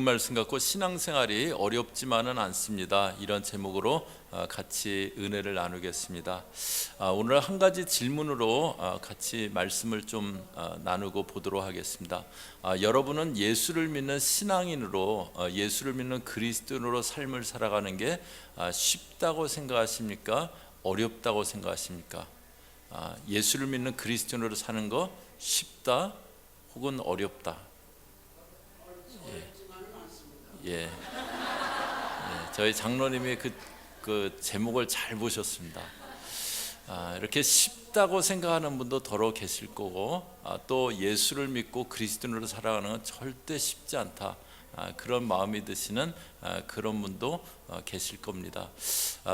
읽은 말씀 갖고 신앙생활이 어렵지만은 않습니다. 이런 제목으로 같이 은혜를 나누겠습니다. 오늘 한 가지 질문으로 같이 말씀을 좀 나누고 보도록 하겠습니다. 여러분은 예수를 믿는 신앙인으로 예수를 믿는 그리스도인으로 삶을 살아가는 게 쉽다고 생각하십니까? 어렵다고 생각하십니까? 예수를 믿는 그리스도인으로 사는 거 쉽다 혹은 어렵다? 예. 저희 장로님이 그 제목을 잘 보셨습니다. 이렇게 쉽다고 생각하는 분도 더러 계실 거고, 또 예수를 믿고 그리스도인으로 살아가는 건 절대 쉽지 않다, 그런 마음이 드시는 그런 분도 계실 겁니다.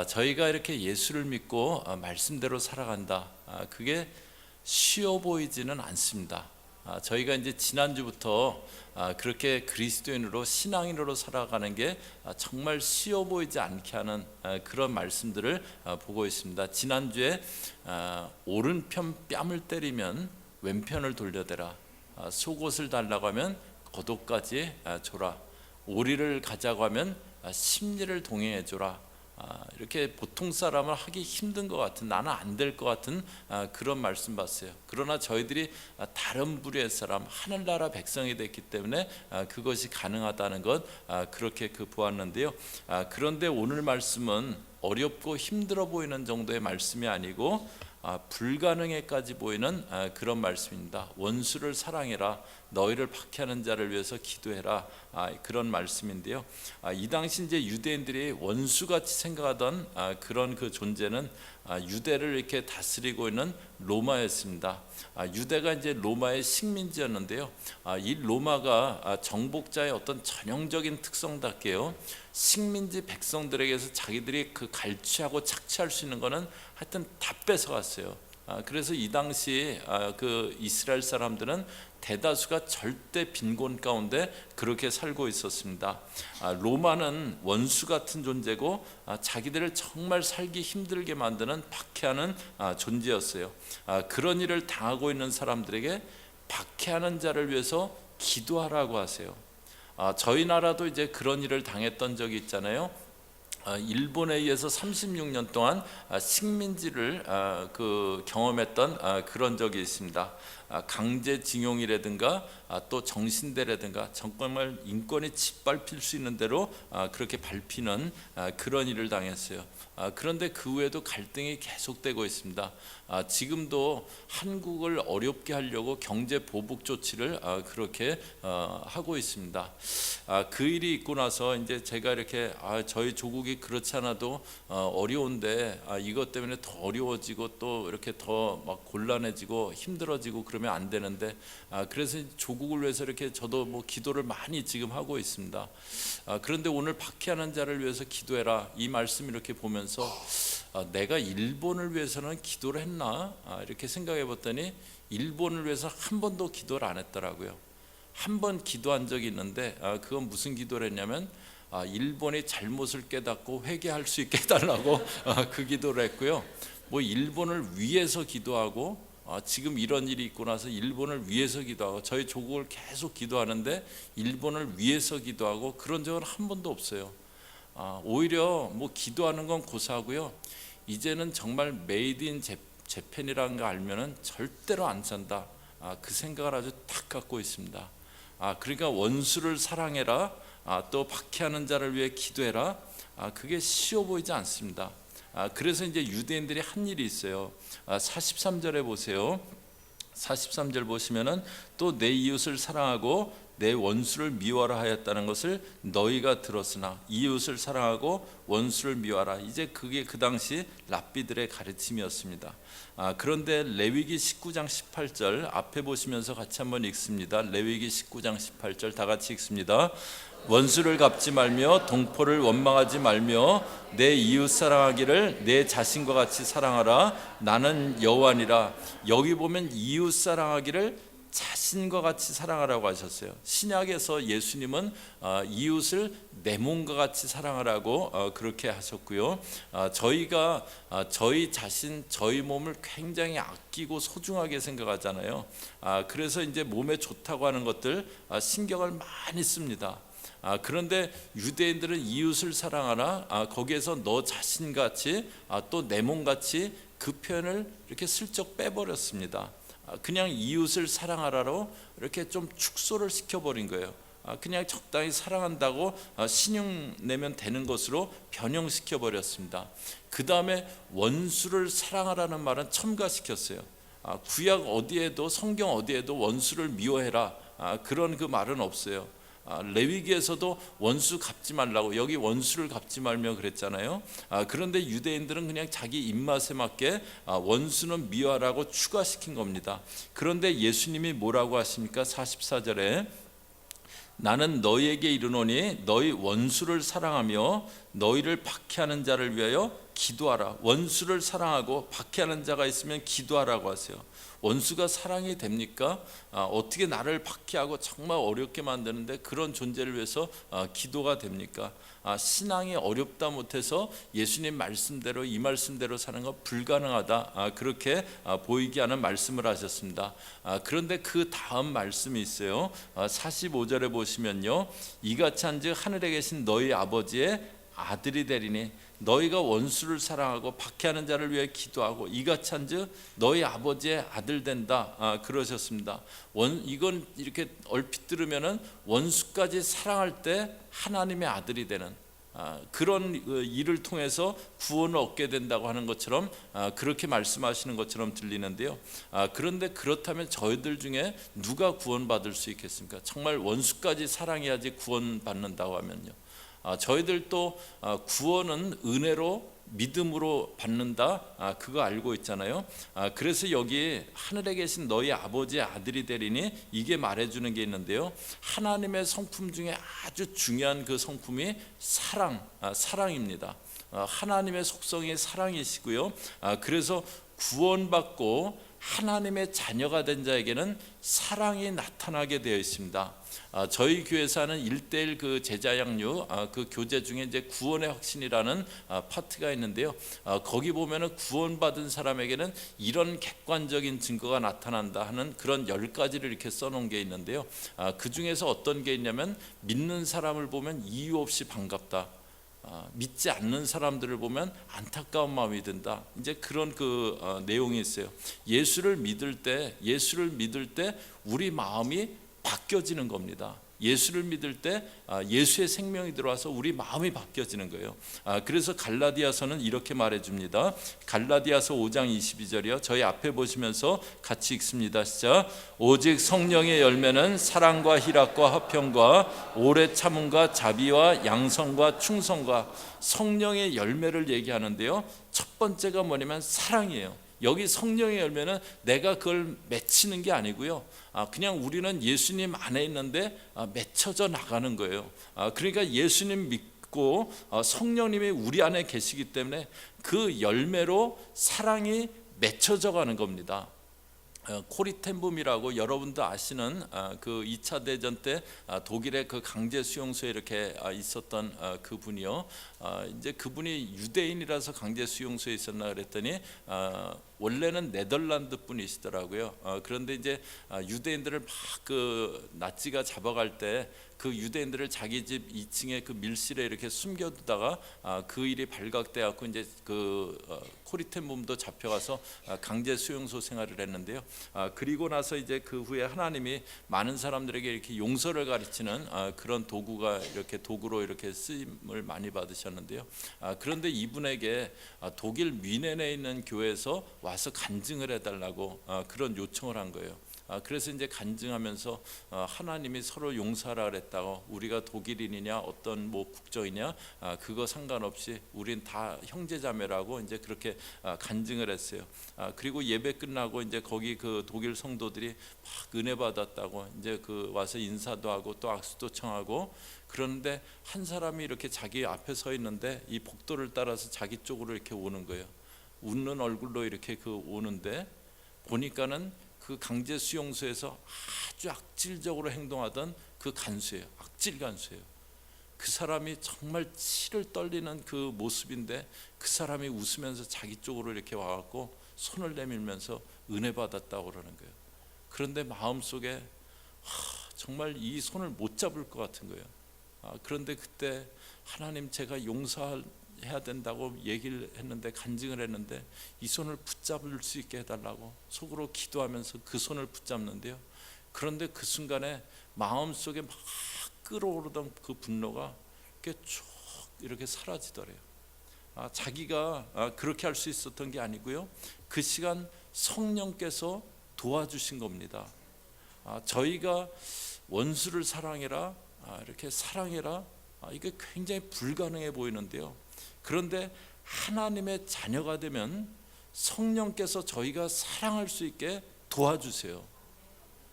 저희가 이렇게 예수를 믿고 말씀대로 살아간다, 그게 쉬워 보이지는 않습니다. 저희가 이제 지난주부터 그렇게 그리스도인으로 신앙인으로 살아가는 게 정말 쉬워 보이지 않게 하는 그런 말씀들을 보고 있습니다. 지난주에 오른편 뺨을 때리면 왼편을 돌려대라, 속옷을 달라고 하면 겉옷까지 줘라, 오리를 가자고 하면 심리를 동행해 줘라. 이렇게 보통 사람을 하기 힘든 것 같은, 나는 안 될 것 같은 그런 말씀 봤어요. 그러나 저희들이 다른 부류의 사람, 하늘나라 백성이 됐기 때문에 그것이 가능하다는 것, 그렇게 보았는데요. 그런데 오늘 말씀은 어렵고 힘들어 보이는 정도의 말씀이 아니고 불가능에까지 보이는 그런 말씀입니다. 원수를 사랑해라, 너희를 박해하는 자를 위해서 기도해라, 그런 말씀인데요. 이 당시 이제 유대인들이 원수같이 생각하던 그런 그 존재는 유대를 이렇게 다스리고 있는 로마였습니다. 유대가 이제 로마의 식민지였는데요. 이 로마가 정복자의 어떤 전형적인 특성답게요, 식민지 백성들에게서 자기들이 갈취하고 착취할 수 있는 거는 하여튼 다 뺏어갔어요. 그래서 이 당시 그 이스라엘 사람들은 대다수가 절대 빈곤 가운데 그렇게 살고 있었습니다. 로마는 원수 같은 존재고 자기들을 정말 살기 힘들게 만드는 박해하는 존재였어요. 그런 일을 당하고 있는 사람들에게 박해하는 자를 위해서 기도하라고 하세요. 저희 나라도 이제 그런 일을 당했던 적이 있잖아요. 일본에 의해서 36년 동안 식민지를 경험했던 그런 적이 있습니다. 강제징용이라든가 또 정신대라든가 정말 인권이 짓밟힐 수 있는 대로 그렇게 밟히는 그런 일을 당했어요. 그런데 그 후에도 갈등이 계속되고 있습니다. 지금도 한국을 어렵게 하려고 경제 보복 조치를 그렇게 하고 있습니다. 그 일이 있고 나서 이제 제가 이렇게 저희 조국이 그렇지 않아도 어려운데 이것 때문에 더 어려워지고 또 이렇게 더 막 곤란해지고 힘들어지고 그러면 안 되는데, 그래서 조국을 위해서 이렇게 저도 뭐 기도를 많이 지금 하고 있습니다. 그런데 오늘 박해하는 자를 위해서 기도해라, 이 말씀 이렇게 보면서 내가 일본을 위해서는 기도를 했나, 이렇게 생각해 봤더니 일본을 위해서 한 번도 기도를 안 했더라고요. 한 번 기도한 적이 있는데 그건 무슨 기도를 했냐면 일본이 잘못을 깨닫고 회개할 수 있게 해달라고 그 기도를 했고요. 뭐 일본을 위해서 기도하고 지금 이런 일이 있고 나서 일본을 위해서 기도하고 저희 조국을 계속 기도하는데 일본을 위해서 기도하고 그런 적은 한 번도 없어요. 오히려 뭐 기도하는 건 고사하고요, 이제는 정말 메이드 인 재팬이라는 거 알면은 절대로 안 산다, 그 생각을 아주 딱 갖고 있습니다. 그러니까 원수를 사랑해라, 또 박해하는 자를 위해 기도해라, 그게 쉬워 보이지 않습니다. 그래서 이제 유대인들이 한 일이 있어요. 43절에 보세요. 43절 보시면은 또 내 이웃을 사랑하고 내 원수를 미워하라 하였다는 것을 너희가 들었으나, 이웃을 사랑하고 원수를 미워하라, 이제 그게 그 당시 랍비들의 가르침이었습니다. 그런데 레위기 19장 18절 앞에 보시면서 같이 한번 읽습니다. 레위기 19장 18절 다 같이 읽습니다. 원수를 갚지 말며 동포를 원망하지 말며 내 이웃 사랑하기를 내 자신과 같이 사랑하라, 나는 여호와니라. 여기 보면 이웃 사랑하기를 자신과 같이 사랑하라고 하셨어요. 신약에서 예수님은 이웃을 내 몸과 같이 사랑하라고 그렇게 하셨고요. 저희가 저희 자신, 저희 몸을 굉장히 아끼고 소중하게 생각하잖아요. 그래서 이제 몸에 좋다고 하는 것들 신경을 많이 씁니다. 그런데 유대인들은 이웃을 사랑하라, 거기에서 너 자신같이, 또 내 몸같이 그 표현을 이렇게 슬쩍 빼버렸습니다. 그냥 이웃을 사랑하라로 이렇게 좀 축소를 시켜버린 거예요. 그냥 적당히 사랑한다고 신용 내면 되는 것으로 변형시켜 버렸습니다. 그 다음에 원수를 사랑하라는 말은 첨가시켰어요. 구약 어디에도, 성경 어디에도 원수를 미워해라, 그런 그 말은 없어요. 레위기에서도 원수 갚지 말라고, 여기 원수를 갚지 말며 그랬잖아요. 그런데 유대인들은 그냥 자기 입맛에 맞게 원수는 미워하라고 추가시킨 겁니다. 그런데 예수님이 뭐라고 하십니까? 44절에 나는 너희에게 이르노니 너희 원수를 사랑하며 너희를 박해하는 자를 위하여 기도하라. 원수를 사랑하고 박해하는 자가 있으면 기도하라고 하세요. 원수가 사랑이 됩니까? 어떻게 나를 박해하고 정말 어렵게 만드는데 그런 존재를 위해서 기도가 됩니까? 신앙이 어렵다 못해서 예수님 말씀대로, 이 말씀대로 사는 건 불가능하다, 그렇게 보이게 하는 말씀을 하셨습니다. 그런데 그 다음 말씀이 있어요. 45절에 보시면요, 이같이 한즉 하늘에 계신 너희 아버지의 아들이 되리니 너희가 원수를 사랑하고 박해하는 자를 위해 기도하고 이같이 한즉 너희 아버지의 아들 된다, 그러셨습니다. 이건 이렇게 얼핏 들으면은 원수까지 사랑할 때 하나님의 아들이 되는 그런 일을 통해서 구원을 얻게 된다고 하는 것처럼, 그렇게 말씀하시는 것처럼 들리는데요. 그런데 그렇다면 저희들 중에 누가 구원받을 수 있겠습니까? 정말 원수까지 사랑해야지 구원받는다고 하면요, 저희들도 구원은 은혜로 믿음으로 받는다, 그거 알고 있잖아요. 그래서 여기 하늘에 계신 너희 아버지의 아들이 되리니 이게 말해주는 게 있는데요, 하나님의 성품 중에 아주 중요한 그 성품이 사랑입니다. 하나님의 속성이 사랑이시고요. 그래서 구원받고 하나님의 자녀가 된 자에게는 사랑이 나타나게 되어 있습니다. 저희 교회에서 하는 1:1 그 제자 양육 그 교재 중에 이제 구원의 확신이라는 파트가 있는데요. 거기 보면은 구원받은 사람에게는 이런 객관적인 증거가 나타난다 하는 그런 10가지를 이렇게 써놓은 게 있는데요. 그 중에서 어떤 게 있냐면, 믿는 사람을 보면 이유 없이 반갑다, 믿지 않는 사람들을 보면 안타까운 마음이 든다, 이제 그런 그 내용이 있어요. 예수를 믿을 때 우리 마음이 바뀌어지는 겁니다. 예수를 믿을 때 예수의 생명이 들어와서 우리 마음이 바뀌어지는 거예요. 그래서 갈라디아서는 이렇게 말해줍니다. 갈라디아서 5장 22절이요. 저희 앞에 보시면서 같이 읽습니다. 시작. 오직 성령의 열매는 사랑과 희락과 화평과 오래 참음과 자비와 양성과 충성과, 성령의 열매를 얘기하는데요, 첫 번째가 뭐냐면 사랑이에요. 여기 성령의 열매는 내가 그걸 맺히는 게 아니고요, 그냥 우리는 예수님 안에 있는데 맺혀져 나가는 거예요. 그러니까 예수님 믿고 성령님이 우리 안에 계시기 때문에 그 열매로 사랑이 맺혀져 가는 겁니다. 코리텐붐이라고 여러분도 아시는 그 2차 대전 때 독일의 그 강제 수용소에 이렇게 있었던 그분이요. 이제 그분이 유대인이라서 강제 수용소에 있었나 그랬더니 원래는 네덜란드 분이시더라고요. 그런데 이제 유대인들을 막 그 나치가 잡아갈 때 그 유대인들을 자기 집 2층에 그 밀실에 이렇게 숨겨두다가 그 일이 발각돼 갖고 이제 그 코리텐붐도 잡혀가서 강제 수용소 생활을 했는데요. 그리고 나서 이제 그 후에 하나님이 많은 사람들에게 이렇게 용서를 가르치는 그런 도구가 이렇게 도구로 이렇게 쓰임을 많이 받으셨는데요. 그런데 이분에게 독일 뮌헨에 있는 교회에서 와서 간증을 해달라고 그런 요청을 한 거예요. 그래서 이제 간증하면서 하나님이 서로 용서하라 그랬다고, 우리가 독일인이냐 어떤 뭐 국적이냐 그거 상관없이 우린 다 형제자매라고 이제 그렇게 간증을 했어요. 그리고 예배 끝나고 이제 거기 그 독일 성도들이 막 은혜 받았다고 이제 그 와서 인사도 하고 또 악수도 청하고, 그런데 한 사람이 이렇게 자기 앞에 서 있는데 이 복도를 따라서 자기 쪽으로 이렇게 오는 거예요. 웃는 얼굴로 이렇게 그 오는데 보니까는 그 강제 수용소에서 아주 악질적으로 행동하던 그 간수예요. 악질 간수예요. 그 사람이 정말 치를 떨리는 그 모습인데 그 사람이 웃으면서 자기 쪽으로 이렇게 와갖고 손을 내밀면서 은혜 받았다고 그러는 거예요. 그런데 마음속에 정말 이 손을 못 잡을 것 같은 거예요. 그런데 그때 하나님, 제가 용서해야 된다고 얘기를 했는데, 간증을 했는데 이 손을 붙잡을 수 있게 해달라고 속으로 기도하면서 그 손을 붙잡는데요, 그런데 그 순간에 마음속에 막 끓어오르던 그 분노가 이렇게 쭉 이렇게 사라지더래요. 자기가 그렇게 할 수 있었던 게 아니고요, 그 시간 성령께서 도와주신 겁니다. 저희가 원수를 사랑해라, 이렇게 사랑해라, 이게 굉장히 불가능해 보이는데요, 그런데 하나님의 자녀가 되면 성령께서 저희가 사랑할 수 있게 도와주세요.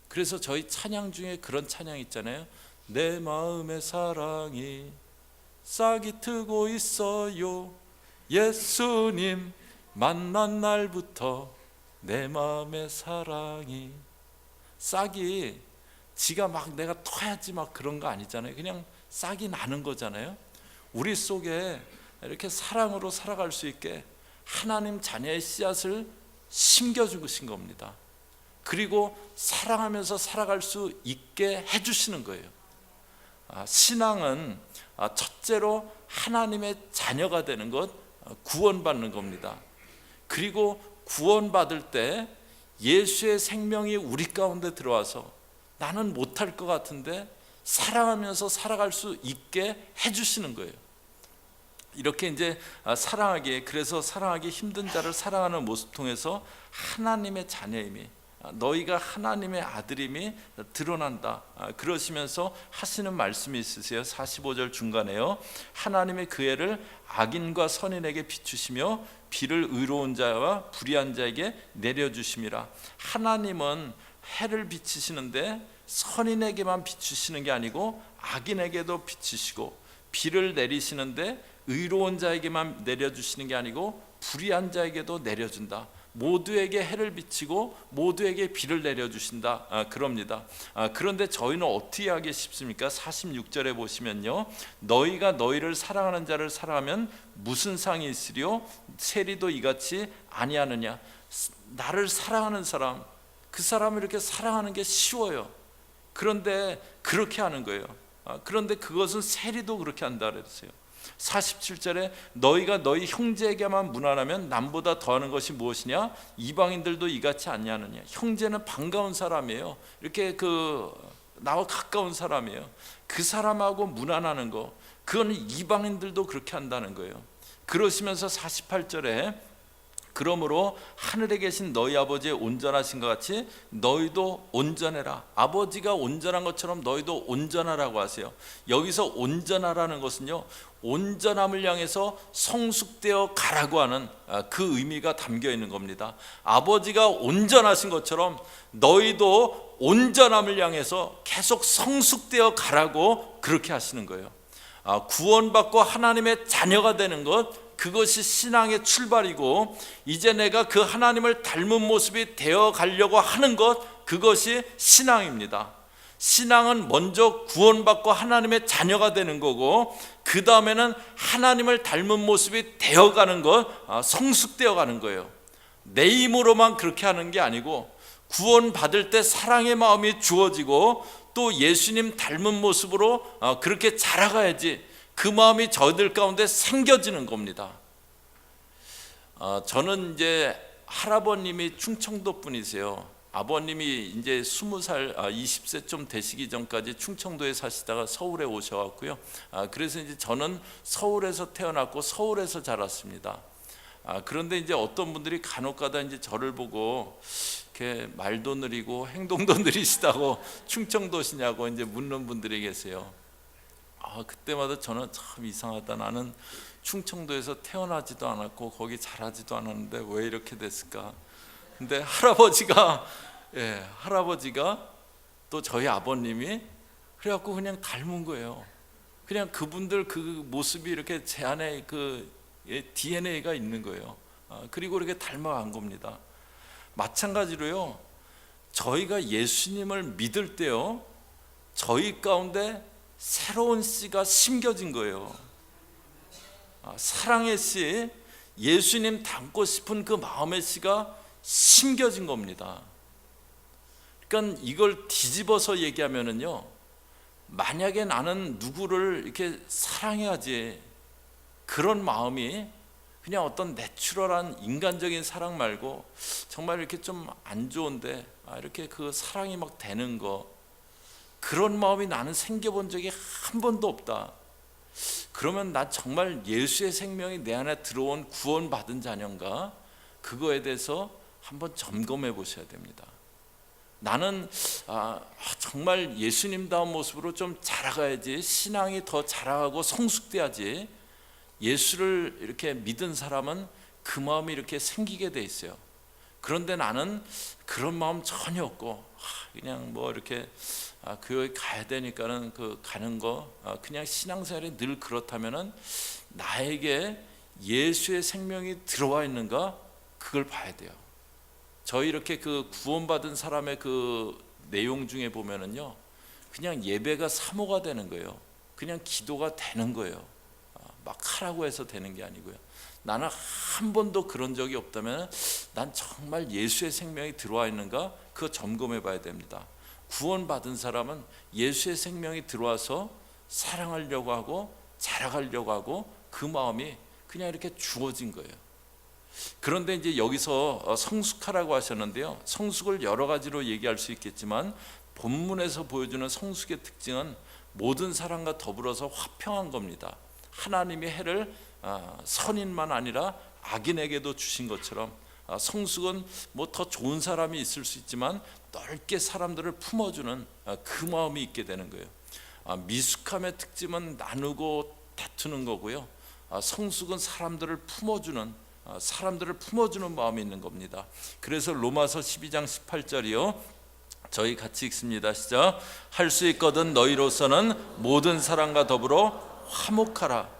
그래서 저희 찬양 중에 그런 찬양 있잖아요. 내 마음의 사랑이 싹이 트고 있어요. 예수님 만난 날부터 내 마음의 사랑이, 싹이 지가 막 내가 터야지 막 그런 거 아니잖아요. 그냥 싹이 나는 거잖아요. 우리 속에 이렇게 사랑으로 살아갈 수 있게 하나님 자녀의 씨앗을 심겨주신 겁니다. 그리고 사랑하면서 살아갈 수 있게 해주시는 거예요. 신앙은 첫째로 하나님의 자녀가 되는 것, 구원받는 겁니다. 그리고 구원받을 때 예수의 생명이 우리 가운데 들어와서 나는 못할 것 같은데 사랑하면서 살아갈 수 있게 해주시는 거예요. 이렇게 이제 사랑하기에, 그래서 사랑하기 힘든 자를 사랑하는 모습 통해서 하나님의 자녀임이, 너희가 하나님의 아들임이 드러난다. 그러시면서 하시는 말씀이 있으세요. 45절 중간에요. 하나님의 그 해를 악인과 선인에게 비추시며 비를 의로운 자와 불의한 자에게 내려주심이라. 하나님은 해를 비치시는데 선인에게만 비추시는 게 아니고 악인에게도 비추시고, 비를 내리시는데 의로운 자에게만 내려주시는 게 아니고 불의한 자에게도 내려준다. 모두에게 해를 비치고 모두에게 비를 내려주신다. 그럽니다. 그런데 저희는 어떻게 하기 쉽습니까? 46절에 보시면요, 너희가 너희를 사랑하는 자를 사랑하면 무슨 상이 있으리요? 세리도 이같이 아니하느냐. 나를 사랑하는 사람, 그 사람을 이렇게 사랑하는 게 쉬워요. 그런데 그렇게 하는 거예요. 그런데 그것은 세리도 그렇게 한다 그랬어요. 47절에 너희가 너희 형제에게만 무난하면 남보다 더하는 것이 무엇이냐? 이방인들도 이같이 아니하느냐. 형제는 반가운 사람이에요. 이렇게 나와 가까운 사람이에요. 그 사람하고 무난하는 거, 그건 이방인들도 그렇게 한다는 거예요. 그러시면서 48절에 그러므로 하늘에 계신 너희 아버지의 온전하신 것 같이 너희도 온전해라. 아버지가 온전한 것처럼 너희도 온전하라고 하세요. 여기서 온전하라는 것은요, 온전함을 향해서 성숙되어 가라고 하는 그 의미가 담겨 있는 겁니다. 아버지가 온전하신 것처럼 너희도 온전함을 향해서 계속 성숙되어 가라고 그렇게 하시는 거예요. 구원받고 하나님의 자녀가 되는 것, 그것이 신앙의 출발이고, 이제 내가 그 하나님을 닮은 모습이 되어 가려고 하는 것, 그것이 신앙입니다. 신앙은 먼저 구원받고 하나님의 자녀가 되는 거고, 그 다음에는 하나님을 닮은 모습이 되어가는 것, 성숙되어 가는 거예요. 내 힘으로만 그렇게 하는 게 아니고, 구원받을 때 사랑의 마음이 주어지고 또 예수님 닮은 모습으로 그렇게 자라가야지 그 마음이 저희들 가운데 생겨지는 겁니다. 저는 이제 할아버님이 충청도 분이세요. 아버님이 이제 20살, 20세 좀 되시기 전까지 충청도에 사시다가 서울에 오셔왔고요. 그래서 이제 저는 서울에서 태어났고 서울에서 자랐습니다. 그런데 이제 어떤 분들이 간혹가다 이제 저를 보고 이렇게 말도 느리고 행동도 느리시다고 충청도시냐고 이제 묻는 분들이 계세요. 그때마다 저는 참 이상하다. 나는 충청도에서 태어나지도 않았고 거기 자라지도 않았는데 왜 이렇게 됐을까? 근데 할아버지가 또 저희 아버님이 그래갖고 그냥 닮은 거예요. 그냥 그분들 그 모습이 이렇게 제 안에 그 DNA가 있는 거예요. 그리고 이렇게 닮아간 겁니다. 마찬가지로요, 저희가 예수님을 믿을 때요, 저희 가운데 새로운 씨가 심겨진 거예요. 사랑의 씨, 예수님 닮고 싶은 그 마음의 씨가 심겨진 겁니다. 그러니까 이걸 뒤집어서 얘기하면은요, 만약에 나는 누구를 이렇게 사랑해야지, 그런 마음이 그냥 어떤 내추럴한 인간적인 사랑 말고 정말 이렇게 좀 안 좋은데 이렇게 그 사랑이 막 되는 거, 그런 마음이 나는 생겨본 적이 한 번도 없다. 그러면 나 정말 예수의 생명이 내 안에 들어온 구원받은 자녀인가? 그거에 대해서 한번 점검해 보셔야 됩니다. 나는 정말 예수님다운 모습으로 좀 자라가야지, 신앙이 더 자라가고 성숙돼야지, 예수를 이렇게 믿은 사람은 그 마음이 이렇게 생기게 돼 있어요. 그런데 나는 그런 마음 전혀 없고 그냥 뭐 이렇게 교회 가야 되니까는 그 가는 거, 그냥 신앙생활이 늘 그렇다면은 나에게 예수의 생명이 들어와 있는가, 그걸 봐야 돼요. 저희 이렇게 그 구원받은 사람의 그 내용 중에 보면은요, 그냥 예배가 사모가 되는 거예요. 그냥 기도가 되는 거예요. 막 하라고 해서 되는 게 아니고요. 나는 한 번도 그런 적이 없다면 난 정말 예수의 생명이 들어와 있는가, 그거 점검해 봐야 됩니다. 구원받은 사람은 예수의 생명이 들어와서 사랑하려고 하고 자라가려고 하고 그 마음이 그냥 이렇게 주어진 거예요. 그런데 이제 여기서 성숙하라고 하셨는데요, 성숙을 여러 가지로 얘기할 수 있겠지만 본문에서 보여주는 성숙의 특징은 모든 사람과 더불어서 화평한 겁니다. 하나님의 해를 선인만 아니라 악인에게도 주신 것처럼 성숙은 뭐 더 좋은 사람이 있을 수 있지만 넓게 사람들을 품어주는 그 마음이 있게 되는 거예요. 미숙함의 특징은 나누고 다투는 거고요, 성숙은 사람들을 품어주는 마음이 있는 겁니다. 그래서 로마서 12장 18절이요, 저희 같이 읽습니다. 시작. 할 수 있거든 너희로서는 모든 사람과 더불어 화목하라.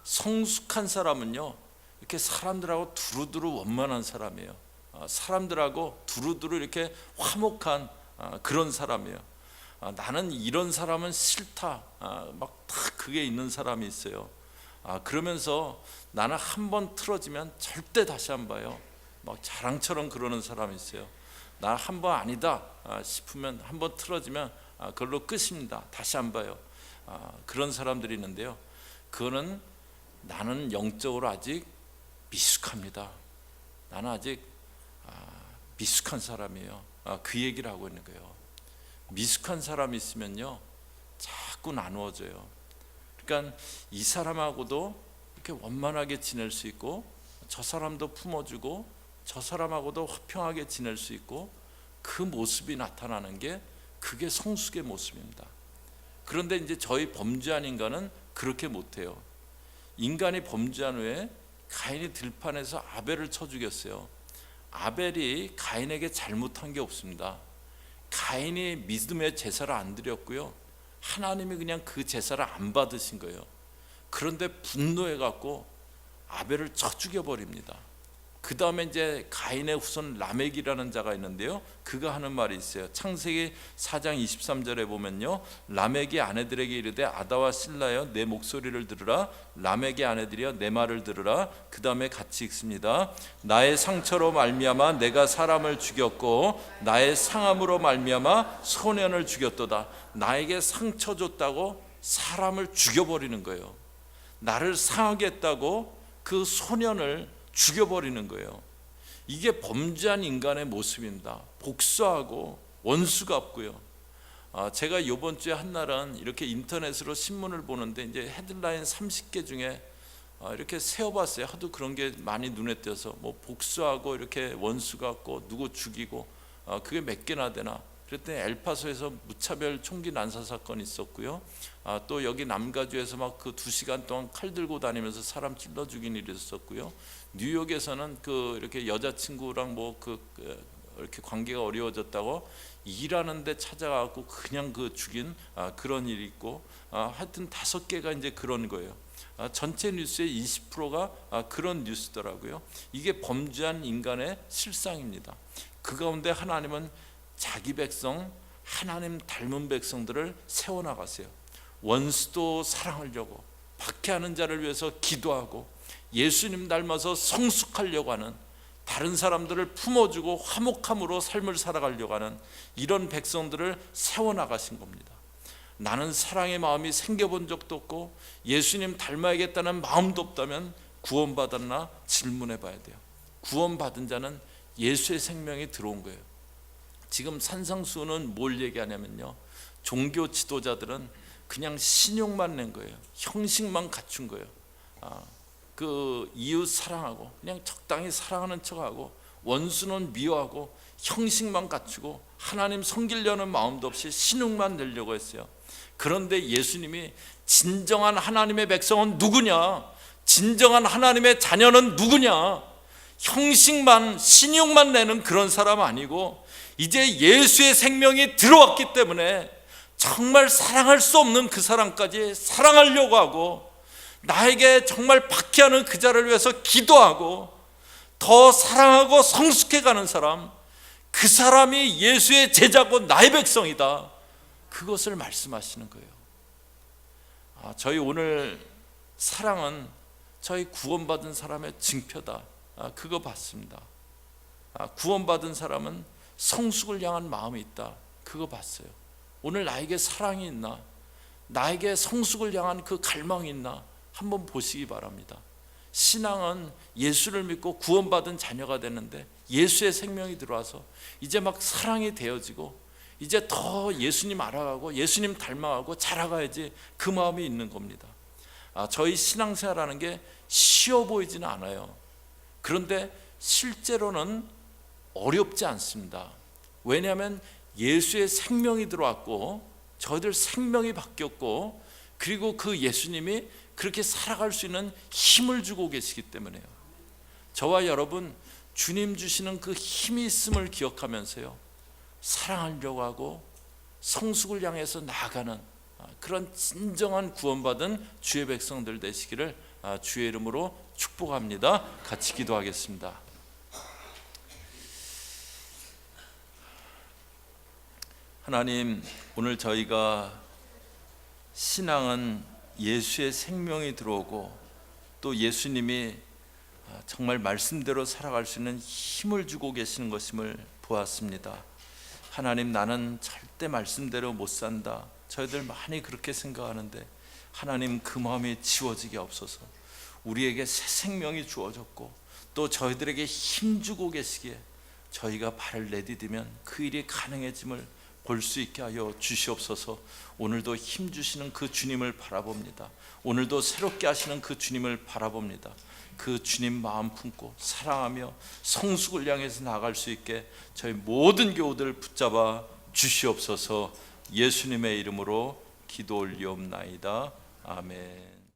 성숙한 사람은요, 이렇게 사람들하고 두루두루 원만한 사람이에요. 사람들하고 두루두루 이렇게 화목한 그런 사람이에요. 나는 이런 사람은 싫다, 막 다 그게 있는 사람이 있어요. 그러면서 나는 한번 틀어지면 절대 다시 안 봐요. 막 자랑처럼 그러는 사람이 있어요. 나 한번 아니다 싶으면 한번 틀어지면 그걸로 끝입니다. 다시 안 봐요. 그런 사람들이 있는데요, 그거는 나는 영적으로 아직 미숙합니다. 나는 아직 미숙한 사람이에요. 그 얘기를 하고 있는 거예요. 미숙한 사람이 있으면요, 자꾸 나누어져요. 그러니까 이 사람하고도 이렇게 원만하게 지낼 수 있고, 저 사람도 품어주고, 저 사람하고도 화평하게 지낼 수 있고, 그 모습이 나타나는 게 그게 성숙의 모습입니다. 그런데 이제 저희 범죄한 인간은 그렇게 못해요. 인간이 범죄한 후에 가인이 들판에서 아벨을 쳐 죽였어요. 아벨이 가인에게 잘못한 게 없습니다. 가인이 믿음의 제사를 안 드렸고요, 하나님이 그냥 그 제사를 안 받으신 거예요. 그런데 분노해 갖고 아벨을 쳐 죽여버립니다. 그 다음에 이제 가인의 후손 라멕이라는 자가 있는데요, 그가 하는 말이 있어요. 창세기 4장 23절에 보면요, 라멕의 아내들에게 이르되 아다와 실라여 내 목소리를 들으라, 라멕의 아내들이여 내 말을 들으라. 그 다음에 같이 읽습니다. 나의 상처로 말미암아 내가 사람을 죽였고 나의 상함으로 말미암아 소년을 죽였도다. 나에게 상처 줬다고 사람을 죽여버리는 거예요. 나를 상하게 했다고 그 소년을 죽여버리는 거예요. 이게 범죄한 인간의 모습입니다. 복수하고 원수 갚고요. 제가 이번 주에 한날은 이렇게 인터넷으로 신문을 보는데 이제 헤드라인 30개 중에 이렇게 세어봤어요. 하도 그런 게 많이 눈에 띄어서 뭐 복수하고 이렇게 원수 갚고 누구 죽이고 그게 몇 개나 되나. 그랬더니 엘파소에서 무차별 총기 난사 사건이 있었고요. 또 여기 남가주에서 막 그 2시간 동안 칼 들고 다니면서 사람 찔러 죽인 일이 있었고요. 뉴욕에서는 그 이렇게 여자친구랑 뭐 그 이렇게 관계가 어려워졌다고 일하는데 찾아가고 그냥 그 죽인 그런 일이 있고, 하여튼 5개가 이제 그런 거예요. 전체 뉴스의 20%가 그런 뉴스더라고요. 이게 범죄한 인간의 실상입니다. 그 가운데 하나님은 자기 백성, 하나님 닮은 백성들을 세워나가세요. 원수도 사랑하려고, 박해하는 자를 위해서 기도하고, 예수님 닮아서 성숙하려고 하는, 다른 사람들을 품어주고 화목함으로 삶을 살아가려고 하는 이런 백성들을 세워나가신 겁니다. 나는 사랑의 마음이 생겨본 적도 없고 예수님 닮아야겠다는 마음도 없다면 구원받았나 질문해 봐야 돼요. 구원받은 자는 예수의 생명이 들어온 거예요. 지금 산상수훈은 뭘 얘기하냐면요, 종교 지도자들은 그냥 신용만 낸 거예요. 형식만 갖춘 거예요. 그 이웃 사랑하고 그냥 적당히 사랑하는 척하고 원수는 미워하고 형식만 갖추고 하나님 섬기려는 마음도 없이 신용만 내려고 했어요. 그런데 예수님이 진정한 하나님의 백성은 누구냐, 진정한 하나님의 자녀는 누구냐, 형식만 신용만 내는 그런 사람 아니고 이제 예수의 생명이 들어왔기 때문에 정말 사랑할 수 없는 그 사람까지 사랑하려고 하고, 나에게 정말 박해하는 그 자를 위해서 기도하고 더 사랑하고 성숙해가는 사람, 그 사람이 예수의 제자고 나의 백성이다, 그것을 말씀하시는 거예요. 저희 오늘 사랑은 저희 구원받은 사람의 증표다, 그거 봤습니다. 구원받은 사람은 성숙을 향한 마음이 있다, 그거 봤어요. 오늘 나에게 사랑이 있나, 나에게 성숙을 향한 그 갈망이 있나 한번 보시기 바랍니다. 신앙은 예수를 믿고 구원받은 자녀가 되는데 예수의 생명이 들어와서 이제 막 사랑이 되어지고 이제 더 예수님 알아가고 예수님 닮아가고 자라가야지, 그 마음이 있는 겁니다. 저희 신앙생활하는 게 쉬워 보이지는 않아요. 그런데 실제로는 어렵지 않습니다. 왜냐하면 예수의 생명이 들어왔고 저희들 생명이 바뀌었고, 그리고 그 예수님이 그렇게 살아갈 수 있는 힘을 주고 계시기 때문에요. 저와 여러분, 주님 주시는 그 힘이 있음을 기억하면서요, 사랑하려고 하고 성숙을 향해서 나아가는 그런 진정한 구원받은 주의 백성들 되시기를 주의 이름으로 축복합니다. 같이 기도하겠습니다. 하나님, 오늘 저희가 신앙은 예수의 생명이 들어오고 또 예수님이 정말 말씀대로 살아갈 수 있는 힘을 주고 계시는 것임을 보았습니다. 하나님, 나는 절대 말씀대로 못 산다, 저희들 많이 그렇게 생각하는데 하나님, 그 마음이 지워지게 없어서 우리에게 새 생명이 주어졌고 또 저희들에게 힘 주고 계시기에 저희가 발을 내디디면 그 일이 가능해짐을 볼 수 있게 하여 주시옵소서. 오늘도 힘 주시는 그 주님을 바라봅니다. 오늘도 새롭게 하시는 그 주님을 바라봅니다. 그 주님 마음 품고 사랑하며 성숙을 향해서 나아갈 수 있게 저희 모든 교우들 붙잡아 주시옵소서. 예수님의 이름으로 기도 올리옵나이다. 아멘.